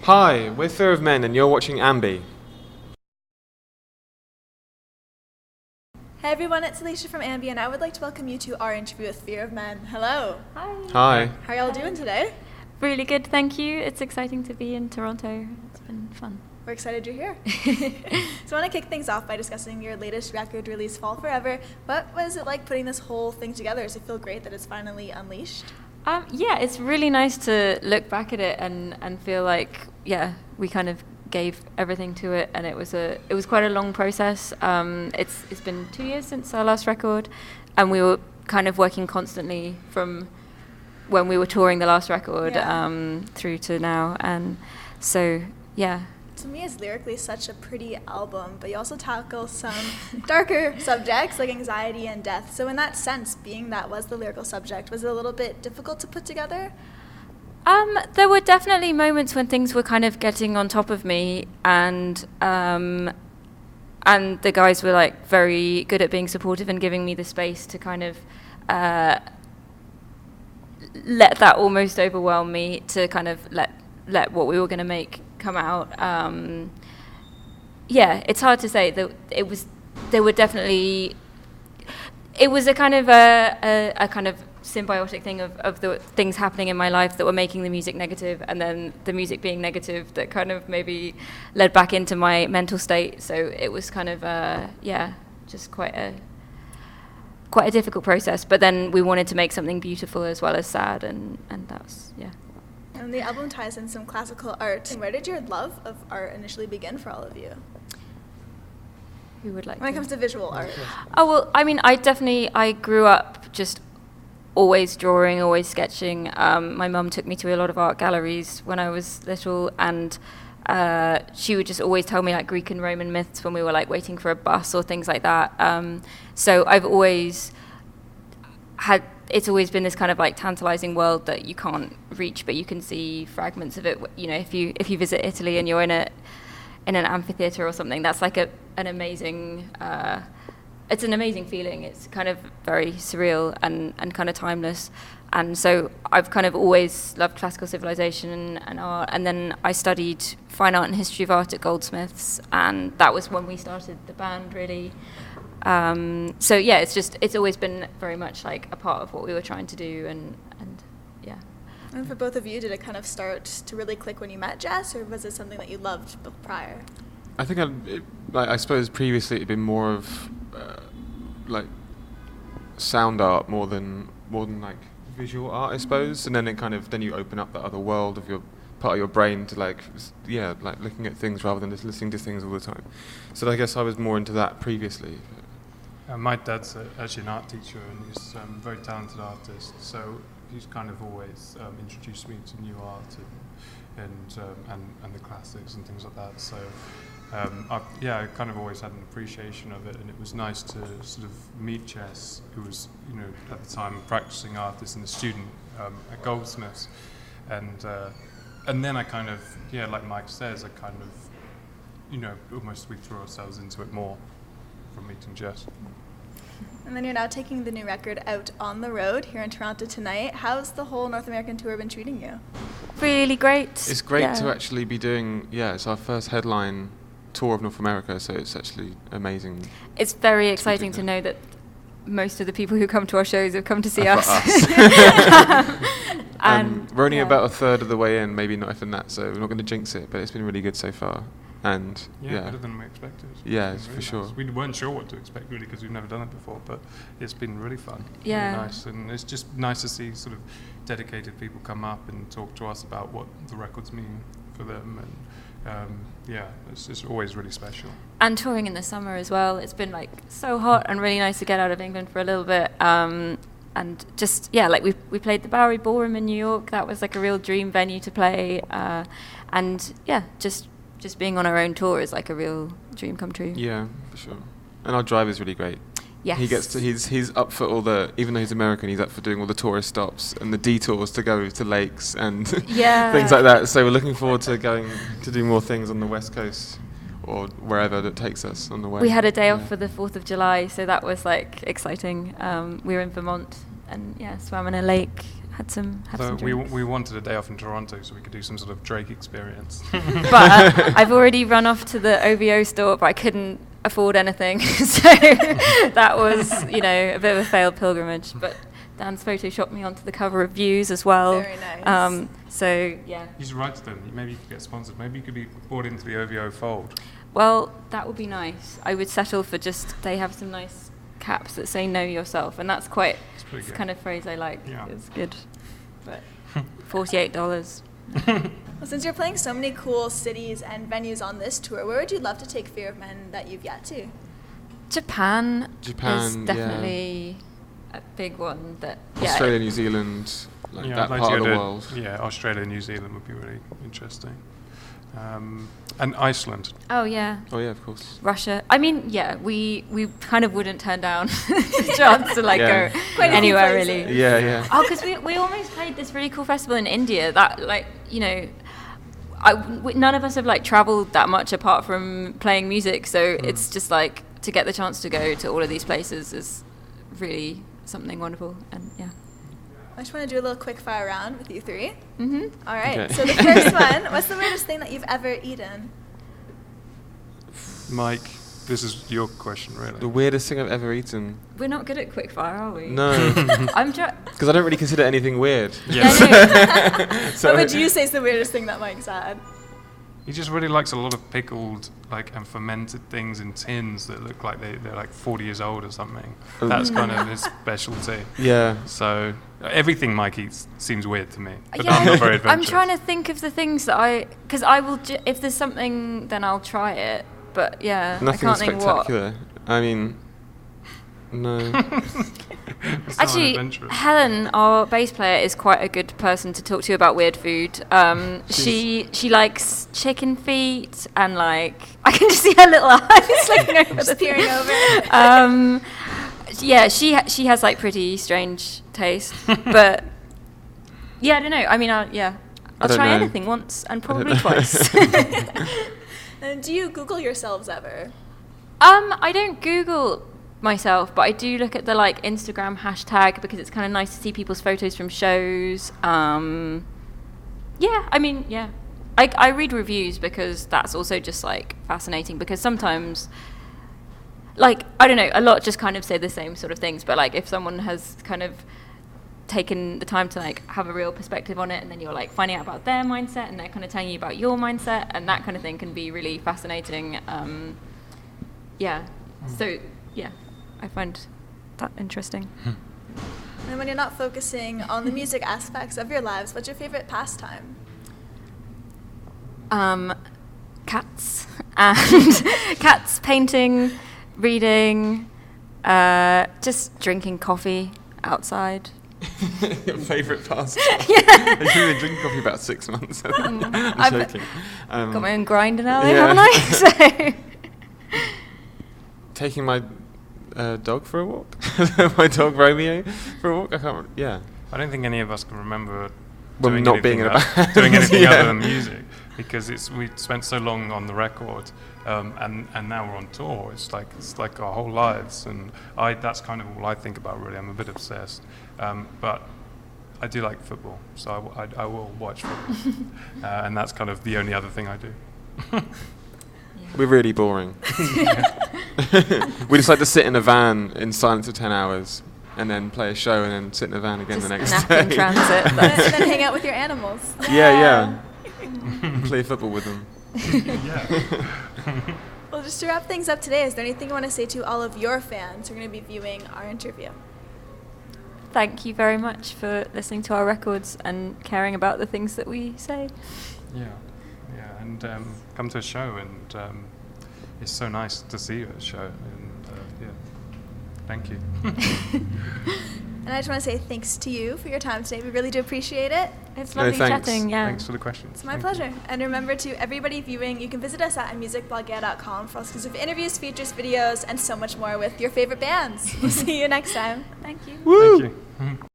Hi, we're Fear of Men and you're watching AMBY. Hey everyone, it's Alicia from AMBY and I would like to welcome you to our interview with Fear of Men. Hello. Hi. Hi. How are y'all doing today? Really good, thank you. It's exciting to be in Toronto. It's been fun. We're excited you're here. So I want to kick things off by discussing your latest record release, Fall Forever. What was it like putting this whole thing together? Does it feel great that it's finally unleashed? Yeah, it's really nice to look back at it and feel like, we kind of gave everything to it, and it was quite a long process. It's been 2 years since our last record, and we were kind of working constantly from when we were touring the last record through to now, and so To me, it's lyrically such a pretty album, but you also tackle some darker subjects like anxiety and death. So in that sense, being that was the lyrical subject, was it a little bit difficult to put together? There were definitely moments when things were kind of getting on top of me, and the guys were like very good at being supportive and giving me the space to kind of let that almost overwhelm me, to kind of let what we were going to make come out. It's hard to say. It was a kind of a kind of symbiotic thing of the things happening in my life that were making the music negative, and then the music being negative that kind of maybe led back into my mental state. So it was kind of just quite a difficult process. But then we wanted to make something beautiful as well as sad, and that's And the album ties in some classical art. And where did your love of art initially begin for all of you? Who would like when it comes to visual art? Oh, well, I mean, I grew up just always drawing, always sketching. My mum took me to a lot of art galleries when I was little, and she would just always tell me like Greek and Roman myths when we were like waiting for a bus or things like that. So I've always it's always been this kind of like tantalizing world that you can't reach, but you can see fragments of it. You know, if you visit Italy and you're in an amphitheater or something, that's like an amazing. It's an amazing feeling. It's kind of very surreal and kind of timeless. And so I've kind of always loved classical civilization and art. And then I studied fine art and history of art at Goldsmiths, and that was when we started the band, really. It's always been very much like a part of what we were trying to do, and. And for both of you, did it kind of start to really click when you met Jess, or was it something that you loved prior? I think I suppose previously it'd been more of like sound art more than like visual art, I suppose, and then then you open up that other world of your part of your brain to like looking at things rather than just listening to things all the time. So I guess I was more into that previously. My dad's actually an art teacher, and he's a very talented artist, so he's kind of always introduced me to new art and the classics and things like that. So I kind of always had an appreciation of it, and it was nice to sort of meet Jess, who was, at the time a practicing artist and a student at Goldsmiths, and then I kind of, like Mike says, I kind of, almost we threw ourselves into it more from meeting Jess. And then you're now taking the new record out on the road here in Toronto tonight. How's the whole North American tour been treating you? Really great. It's great to actually be doing, it's our first headline tour of North America, so it's actually amazing. It's very exciting to know that most of the people who come to our shows have come to see us. And we're only about a third of the way in, maybe not even that, so we're not going to jinx it, but it's been really good so far. And better than we expected. Yeah, for nice. sure. We weren't sure what to expect really, because we've never done it before, but it's been really fun. Yeah. Really nice, and it's just nice to see sort of dedicated people come up and talk to us about what the records mean for them, and it's just always really special. And touring in the summer as well. It's been like so hot and really nice to get out of England for a little bit. And just we played the Bowery Ballroom in New York. That was like a real dream venue to play. Just being on our own tour is like a real dream come true. Yeah, for sure. And our driver's really great. Yes. He's up for all the, even though he's American, he's up for doing all the tourist stops and the detours to go to lakes and things like that. So we're looking forward to going to do more things on the West Coast or wherever that takes us on the way. We had a day off for the 4th of July, so that was like exciting. We were in Vermont and swam in a lake. had some So drinks. we wanted a day off in Toronto so we could do some sort of Drake experience. But I've already run off to the OVO store, but I couldn't afford anything. So that was, a bit of a failed pilgrimage. But Dan's photoshopped me onto the cover of Views as well. Very nice. So, yeah. You should write to them. Maybe you could get sponsored. Maybe you could be brought into the OVO fold. Well, that would be nice. I would settle for they have some nice caps that say know yourself, and that's pretty it's the good. kind of phrase I like. Yeah. It's good. But $48. Well, since you're playing so many cool cities and venues on this tour, where would you love to take Fear of Men that you've yet to? Japan is yeah. definitely a big one. Australia, New Zealand, that I'd like part to of go the to- world. Yeah, Australia and New Zealand would be really interesting. And Iceland. Oh, yeah. Oh yeah, of course. Russia. I mean, yeah, we kind of wouldn't turn down the chance to Yeah. go Quite a few anywhere places. really. Yeah, yeah. Oh, because we almost played this really cool festival in India that none of us have traveled that much apart from playing music, so it's just to get the chance to go to all of these places is really something wonderful, and yeah. I just want to do a little quick fire round with you three. Mm-hmm. All right. Okay. So the first one, what's the weirdest thing that you've ever eaten? Mike, this is your question, really. The weirdest thing I've ever eaten. We're not good at quickfire, are we? No, I'm because I don't really consider anything weird. Yes. What would you say is the weirdest thing that Mike's had? He just really likes a lot of pickled, and fermented things in tins that look like they're 40 years old or something. That's kind of his specialty. Yeah. So everything Mike eats seems weird to me, but I'm not very adventurous. I'm trying to think of the things that because I will, if there's something, then I'll try it. But yeah, Nothing I can't think what. spectacular. I mean, no. It's not Actually, adventurous. Helen, our bass player, is quite a good person to talk to about weird food. She likes chicken feet, and I can just see her little eyes looking over Just the peering over. Yeah, she has pretty strange taste, but yeah, I don't know. I mean, I'll don't try know. anything once and probably twice. And do you Google yourselves ever? I don't Google myself, but I do look at the Instagram hashtag because it's kind of nice to see people's photos from shows. Yeah, I mean, yeah. I read reviews because that's also just fascinating, because sometimes I don't know, a lot just kind of say the same sort of things, but if someone has kind of taken the time to have a real perspective on it, and then you're finding out about their mindset, and they're kind of telling you about your mindset, and that kind of thing can be really fascinating. Yeah. So yeah, I find that interesting. And when you're not focusing on the music aspects of your lives, what's your favorite pastime? Cats and cats, painting, reading, just drinking coffee outside. Your favourite pastime? Yeah. You've been drinking coffee about 6 months. I'm joking. Got my own grinder now, yeah. haven't I? So. Taking my dog for a walk. My dog Romeo for a walk. I can't. Yeah. I don't think any of us can remember Well, doing not anything being in a else- band. doing anything Yeah. other than music, because we spent so long on the record, and now we're on tour. It's like our whole lives, and that's kind of all I think about, really. I'm a bit obsessed, but I do like football, so I will watch football, and that's kind of the only other thing I do. We're really boring. We just like to sit in a van in silence for 10 hours and then play a show and then sit in a van again Just the next nap day. in transit. And then hang out with your animals. Yeah. Play football with them. Yeah. Well, just to wrap things up today, is there anything you want to say to all of your fans who are going to be viewing our interview? Thank you very much for listening to our records and caring about the things that we say. Yeah, and come to a show, and it's so nice to see you at a show, and yeah, thank you. And I just want to say thanks to you for your time today. We really do appreciate it. It's No, lovely thanks. chatting. Yeah. Thanks for the questions. It's my Thank you. pleasure. And remember, to everybody viewing, you can visit us at musicblogger.com for all exclusive interviews, features, videos, and so much more with your favorite bands. We'll see you next time. Thank you. Woo! Thank you.